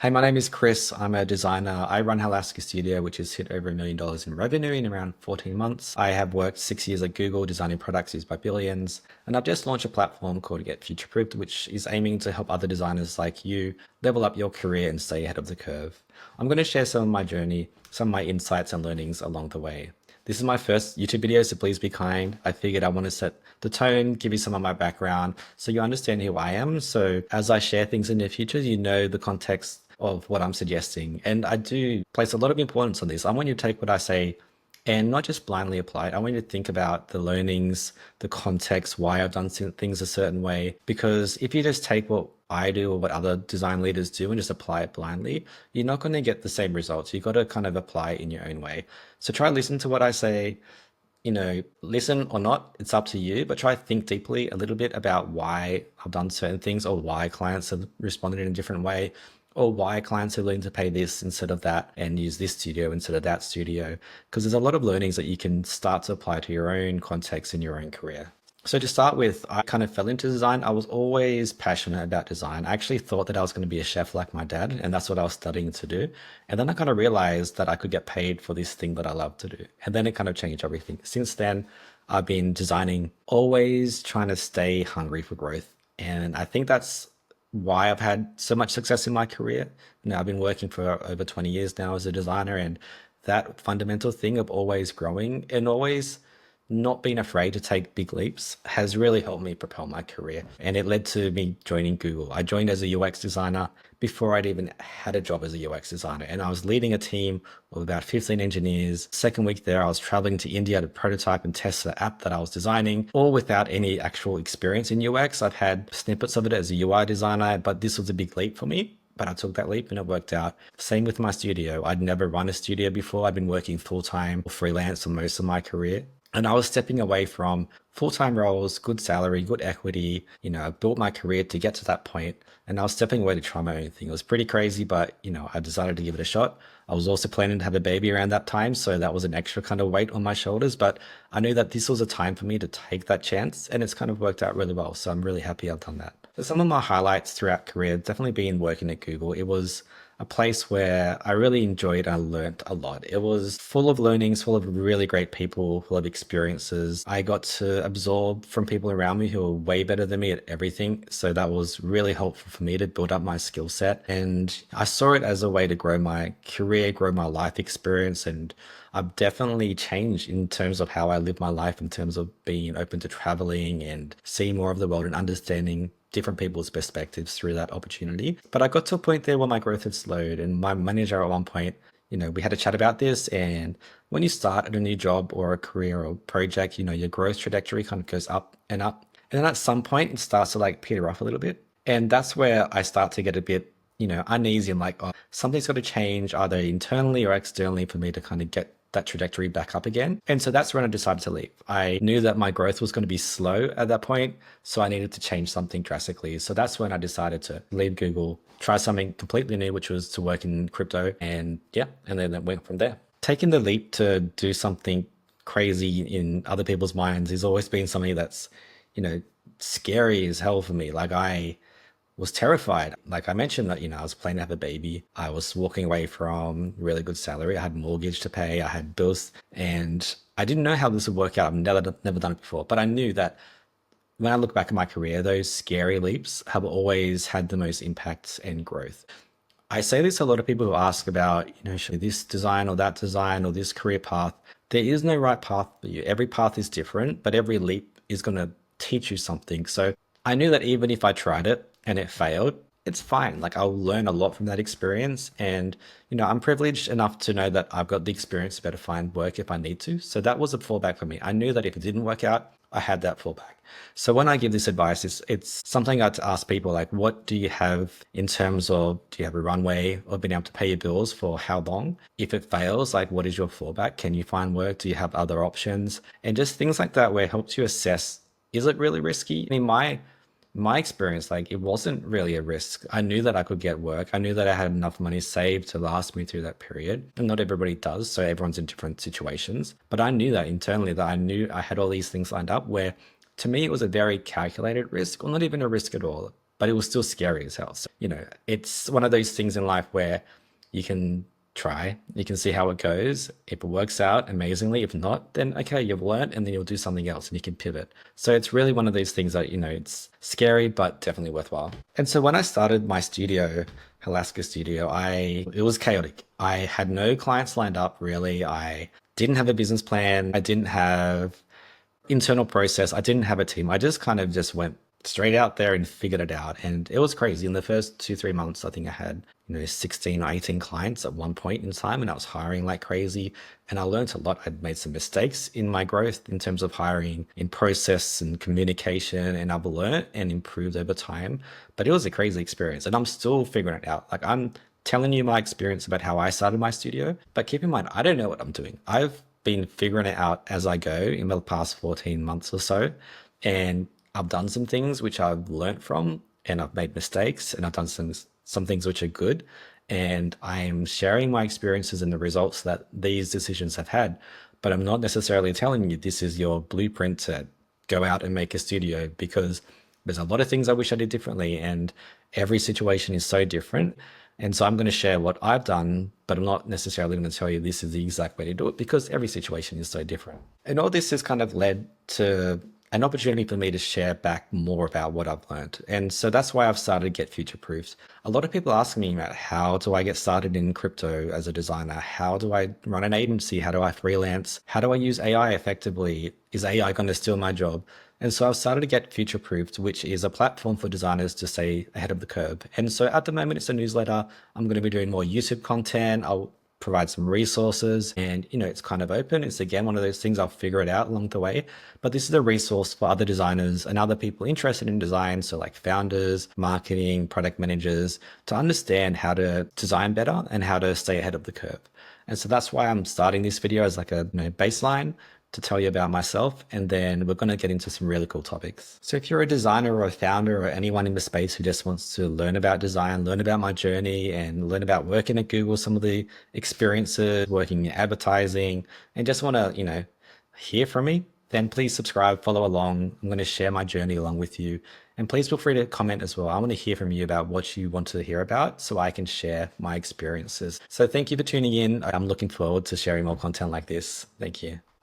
Hey, my name is Chris. I'm a designer. I run Halaska Studio, which has hit over $1 million in revenue in around 14 months. I have worked 6 years at Google designing products used by billions, and I've just launched a platform called Get Future-Proofed, which is aiming to help other designers like you level up your career and stay ahead of the curve. I'm going to share some of my journey, some of my insights and learnings along the way. This is my first YouTube video, so please be kind. I figured I want to set the tone, give you some of my background so you understand who I am. So as I share things in the future, you know the context of what I'm suggesting. And I do place a lot of importance on this. I want you to take what I say and not just blindly apply it. I want you to think about the learnings, the context, why I've done things a certain way. Because if you just take what I do or what other design leaders do and just apply it blindly, you're not going to get the same results. You've got to kind of apply it in your own way. So try listen to what I say, listen or not, it's up to you, but try think deeply a little bit about why I've done certain things or why clients have responded in a different way or why clients are willing to pay this instead of that and use this studio instead of that studio. Because there's a lot of learnings that you can start to apply to your own context in your own career. So to start with, I kind of fell into design. I was always passionate about design. I actually thought that I was going to be a chef like my dad, and that's what I was studying to do. And then I kind of realized that I could get paid for this thing that I love to do. And then it kind of changed everything. Since then, I've been designing, always trying to stay hungry for growth. And I think that's why I've had so much success in my career. I've been working for over 20 years now as a designer, and that fundamental thing of always growing and always not being afraid to take big leaps has really helped me propel my career. And it led to me joining Google. I joined as a UX designer before I'd even had a job as a UX designer. And I was leading a team of about 15 engineers. Second week there, I was traveling to India to prototype and test the app that I was designing, all without any actual experience in UX. I've had snippets of it as a UI designer, but this was a big leap for me. But I took that leap and it worked out. Same with my studio. I'd never run a studio before. I'd been working full-time or freelance for most of my career. And I was stepping away from full-time roles, good salary, good equity. I built my career to get to that point, and I was stepping away to try my own thing. It was pretty crazy, but I decided to give it a shot. I was also planning to have a baby around that time, so that was an extra kind of weight on my shoulders. But I knew that this was a time for me to take that chance, and it's kind of worked out really well. So I'm really happy I've done that. So some of my highlights throughout career definitely been working at Google. It was a place where I really enjoyed and learned a lot. It was full of learnings, full of really great people, full of experiences. I got to absorb from people around me who were way better than me at everything. So that was really helpful for me to build up my skill set. And I saw it as a way to grow my career, grow my life experience. And I've definitely changed in terms of how I live my life, in terms of being open to traveling and seeing more of the world and understanding different people's perspectives through that opportunity. But I got to a point there where my growth had slowed, and my manager at one point, we had a chat about this. And when you start at a new job or a career or project, your growth trajectory kind of goes up and up. And then at some point, it starts to like peter off a little bit. And that's where I start to get a bit, uneasy. I'm like, oh, something's got to change either internally or externally for me to kind of get that trajectory back up again. And so that's when I decided to leave. I knew that my growth was going to be slow at that point, so I needed to change something drastically. So that's when I decided to leave Google, try something completely new, which was to work in crypto. And yeah, and then it went from there. Taking the leap to do something crazy in other people's minds has always been something that's, scary as hell for me. Like I was terrified. Like I mentioned that, I was planning to have a baby. I was walking away from really good salary. I had mortgage to pay. I had bills, and I didn't know how this would work out. I've never done it before, but I knew that when I look back at my career, those scary leaps have always had the most impact and growth. I say this to a lot of people who ask about, should this design or that design or this career path. There is no right path for you. Every path is different, but every leap is going to teach you something. So I knew that even if I tried it and it failed, it's fine. Like I'll learn a lot from that experience. And, I'm privileged enough to know that I've got the experience to better find work if I need to. So that was a fallback for me. I knew that if it didn't work out, I had that fallback. So when I give this advice, it's something I have to ask people like, what do you have in terms of, do you have a runway or being able to pay your bills for how long? If it fails, like what is your fallback? Can you find work? Do you have other options? And just things like that where it helps you assess, is it really risky? In my experience, like it wasn't really a risk. I knew that I could get work. I knew that I had enough money saved to last me through that period. And not everybody does, so everyone's in different situations. But I knew that internally, that I knew I had all these things lined up where to me it was a very calculated risk, or not even a risk at all. but it was still scary as hell. So, it's one of those things in life where you can try, you can see how it goes. If it works out, amazingly. If not, then okay, you've learned, and then you'll do something else and you can pivot. So it's really one of those things that, it's scary, but definitely worthwhile. And so when I started my studio, Halaska studio, it was chaotic. I had no clients lined up really. I didn't have a business plan. I didn't have internal process. I didn't have a team. I just kind of just went straight out there and figured it out. And it was crazy. In the first 2, 3 months, I think I had, 16 or 18 clients at one point in time, and I was hiring like crazy. And I learned a lot. I'd made some mistakes in my growth in terms of hiring, in process and communication, and I've learned and improved over time. But it was a crazy experience, and I'm still figuring it out. Like, I'm telling you my experience about how I started my studio, but keep in mind, I don't know what I'm doing. I've been figuring it out as I go in the past 14 months or so. And I've done some things which I've learned from, and I've made mistakes, and I've done some things which are good. And I'm sharing my experiences and the results that these decisions have had. But I'm not necessarily telling you this is your blueprint to go out and make a studio, because there's a lot of things I wish I did differently, and every situation is so different. And so I'm going to share what I've done, but I'm not necessarily going to tell you this is the exact way to do it, because every situation is so different. And all this has kind of led to an opportunity for me to share back more about what I've learned. And so that's why I've started to get future proofs. A lot of people ask me about, how do I get started in crypto as a designer? How do I run an agency? How do I freelance? How do I use AI effectively? Is AI going to steal my job? And so I've started to get Future Proofed, which is a platform for designers to stay ahead of the curve. And so at the moment, it's a newsletter. I'm going to be doing more YouTube content. I'll provide some resources, and it's kind of open. It's again one of those things, I'll figure it out along the way, but this is a resource for other designers and other people interested in design, so like founders, marketing, product managers, to understand how to design better and how to stay ahead of the curve. And so that's why I'm starting this video as like a baseline to tell you about myself, and then we're going to get into some really cool topics. So if you're a designer or a founder or anyone in the space who just wants to learn about design, learn about my journey, and learn about working at Google, some of the experiences, working in advertising, and just want to, hear from me, then please subscribe, follow along. I'm going to share my journey along with you. And please feel free to comment as well. I want to hear from you about what you want to hear about, so I can share my experiences. So thank you for tuning in. I'm looking forward to sharing more content like this. Thank you.